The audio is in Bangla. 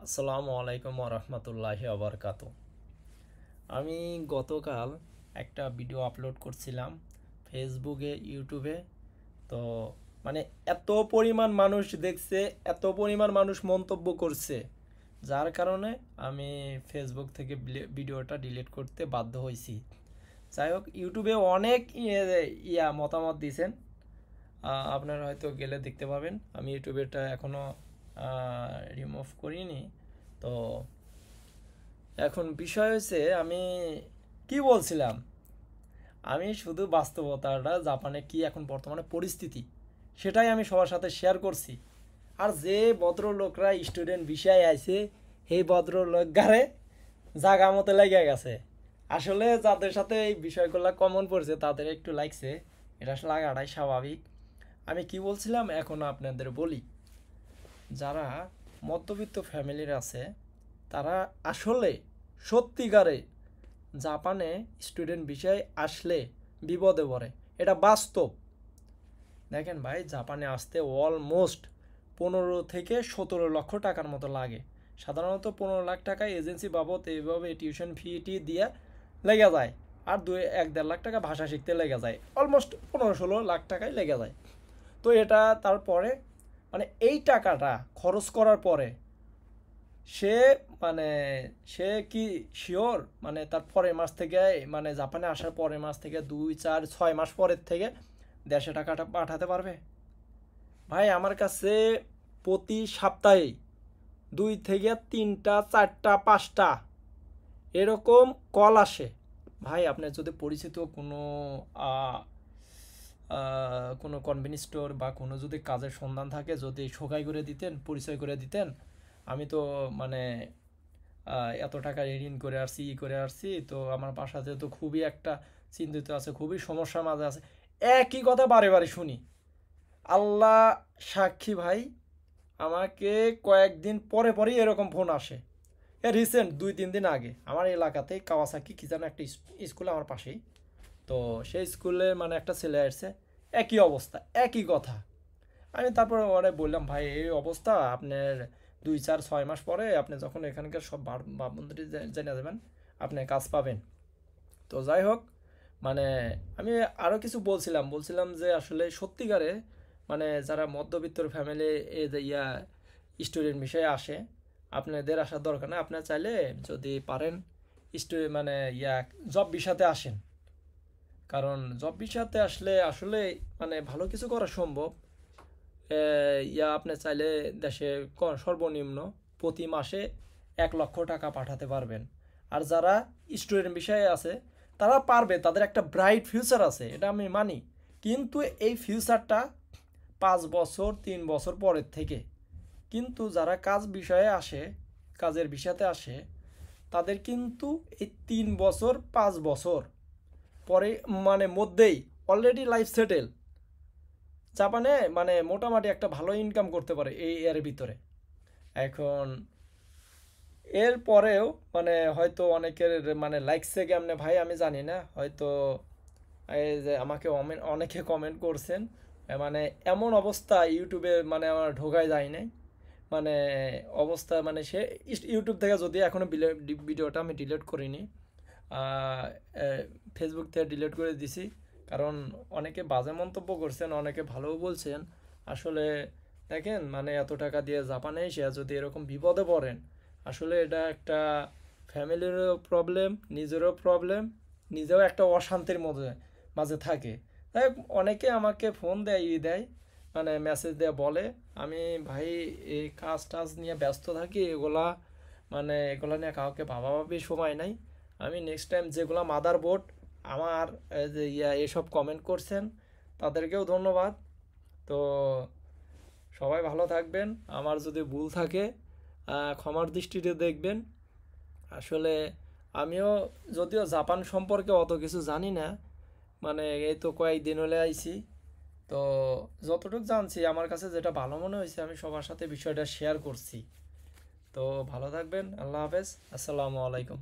আসসালামু আলাইকুম রহমতুল্লাহি আবরকাত। আমি গতকাল একটা ভিডিও আপলোড করছিলাম ফেসবুকে, ইউটিউবে। তো মানে এত পরিমাণ মানুষ দেখছে, এত পরিমাণ মানুষ মন্তব্য করছে, যার কারণে আমি ফেসবুক থেকে ভিডিওটা ডিলিট করতে বাধ্য হয়েছি। যাই হোক, ইউটিউবে অনেক মতামত দিয়েছেন, আপনারা হয়তো গেলে দেখতে পাবেন। আমি ইউটিউবেটা এখনও রিমুভ করিনি। তো এখন বিষয় হচ্ছে, আমি কি বলছিলাম, আমি শুধু বাস্তবতাটা, জাপানে কি এখন বর্তমানে পরিস্থিতি, সেটাই আমি সবার সাথে শেয়ার করছি। আর যে ভদ্রলোকরা স্টুডেন্ট বিষয়ে আছে, সেই ভদ্রলোকগারে জাগা মতো লেগে গেছে। আসলে যাদের সাথে এই বিষয়গুলো কমন পড়ছে তাদের একটু লাগছে, এটা লাগাটাই স্বাভাবিক। আমি কি বলছিলাম এখন আপনাদের বলি। যারা মধ্যবিত্ত ফ্যামিলির আছে, তারা আসলে সত্যিকারে জাপানে স্টুডেন্ট বিষয়ে আসলে বিপদে পড়ে, এটা বাস্তব। দেখেন ভাই, জাপানে আসতে অলমোস্ট 15 থেকে 17 লক্ষ টাকার মতো লাগে। সাধারণত 15 লাখ টাকা এজেন্সি বাবদ এইভাবে টিউশন ফি দিয়ে লেগে যায়, আর 1-1.5 লাখ টাকা ভাষা শিখতে লেগে যায়, অলমোস্ট 15-16 লাখ টাকায় লেগে যায়। তো এটা তারপরে মানে এই টাকাটা খরচ করার পরে সে মানে সে কি শিওর মানে তার পরের মাস থেকে, মানে জাপানে আসার পরের মাস থেকে 2-4-6 মাস পরের থেকে দেশে টাকাটা পাঠাতে পারবে? ভাই, আমার কাছে প্রতি সপ্তাহে 2 থেকে 3টা 4টা 5টা এরকম কল আসে। ভাই, আপনার যদি পরিচিত কোনো কনভেনিয়েন্স স্টোর বা কোনো যদি কাজের সন্ধান থাকে, যদি সোগাই করে দিতেন, পরিচয় করে দিতেন। আমি তো মানে এত টাকা ঋণ করে আসছি, করে আসছি, তো আমার বাসাতে তো খুবই একটা চিন্তিত আছে, খুবই সমস্যার মাঝে আছে। একই কথা বারে বারে শুনি। আল্লাহ সাক্ষী ভাই, আমাকে কয়েকদিন পরে পরেই এরকম ফোন আসে। রিসেন্ট 2-3 দিন আগে আমার এলাকাতেই কাওয়াসাকি কি যেন একটা স্কুল আমার পাশেই। তো সেই স্কুলে মানে একটা ছেলে আসছে, একই অবস্থা, একই কথা। আমি তারপরে ওরা বললাম, ভাই এই অবস্থা, আপনার 2-4-6 মাস পরে আপনি যখন এখানকার সব বাবুন্দি জেনে যাবেন, আপনি কাজ পাবেন। তো যাই হোক, মানে আমি আরও কিছু বলছিলাম যে আসলে সত্যিকারে মানে যারা মধ্যবিত্তর ফ্যামিলি এই যে স্টুডেন্ট বিষয়ে আসে, আপনাদের আসার দরকার না। আপনার চাইলে যদি পারেন মানে জব বিষয়তে আসেন। কারণ জব বিষয়তে আসলে আসলে মানে ভালো কিছু করা সম্ভব। আপনি চাইলে দেশে সর্বনিম্ন প্রতি মাসে 1 লক্ষ টাকা পাঠাতে পারবেন। আর যারা স্টুডেন্ট বিষয়ে আছে তারা পারবে, তাদের একটা ব্রাইট ফিউচার আছে, এটা আমি মানি। কিন্তু এই ফিউচারটা 5 বছর 3 বছর পরের থেকে। কিন্তু যারা বিষয়ে আসে, কাজের বিষয়তে আসে, তাদের কিন্তু এই 3 বছর 5 বছর পরে মানে মধ্যেই অলরেডি লাইফ সেটেল। জাপানে মানে মোটামুটি একটা ভালো ইনকাম করতে পারে এই এর ভিতরে। এখন এর পরেও মানে হয়তো অনেকের মানে লাইকসে কেমনে ভাই আমি জানি না, হয়তো এই যে আমাকে অনেকে কমেন্ট করছেন, মানে এমন অবস্থা ইউটিউবে মানে আমার ঢোকায় যায় নাই। মানে অবস্থা মানে সে ইউটিউব থেকে, যদি এখনও ভিডিওটা আমি ডিলিট করিনি, ফেসবুক থেকে ডিলিট করে দিছি। কারণ অনেকে বাজে মন্তব্য করছেন, অনেকে ভালোও বলছেন। আসলে দেখেন, মানে এত টাকা দিয়ে জাপানে এসে যদি এরকম বিপদে পড়েন, আসলে এটা একটা ফ্যামিলিরও প্রবলেম, নিজেরও প্রবলেম, নিজেও একটা অশান্তির মধ্যে মাঝে থাকে। তাই অনেকে আমাকে ফোন দেয়, মানে মেসেজ দেয়, বলে আমি ভাই এই কাজ টাজ নিয়ে ব্যস্ত থাকি, এগুলা নিয়ে কাউকে ভাবাভাবি সময় নাই। আমি নেক্সট টাইম যেগুলো মাদার বোর্ড আমার যে এসব কমেন্ট করছেন, তাদেরকেও ধন্যবাদ। তো সবাই ভালো থাকবেন। আমার যদি ভুল থাকে ক্ষমার দৃষ্টিতে দেখবেন। আসলে আমিও যদিও জাপান সম্পর্কে অত কিছু জানি না, মানে এই তো কয়েকদিন হলে আইছি। তো যতটুকু জানছি, আমার কাছে যেটা ভালো মনে হয়েছে, আমি সবার সাথে বিষয়টা শেয়ার করছি। তো ভালো থাকবেন, আল্লাহ হাফেজ, আসসালামু আলাইকুম।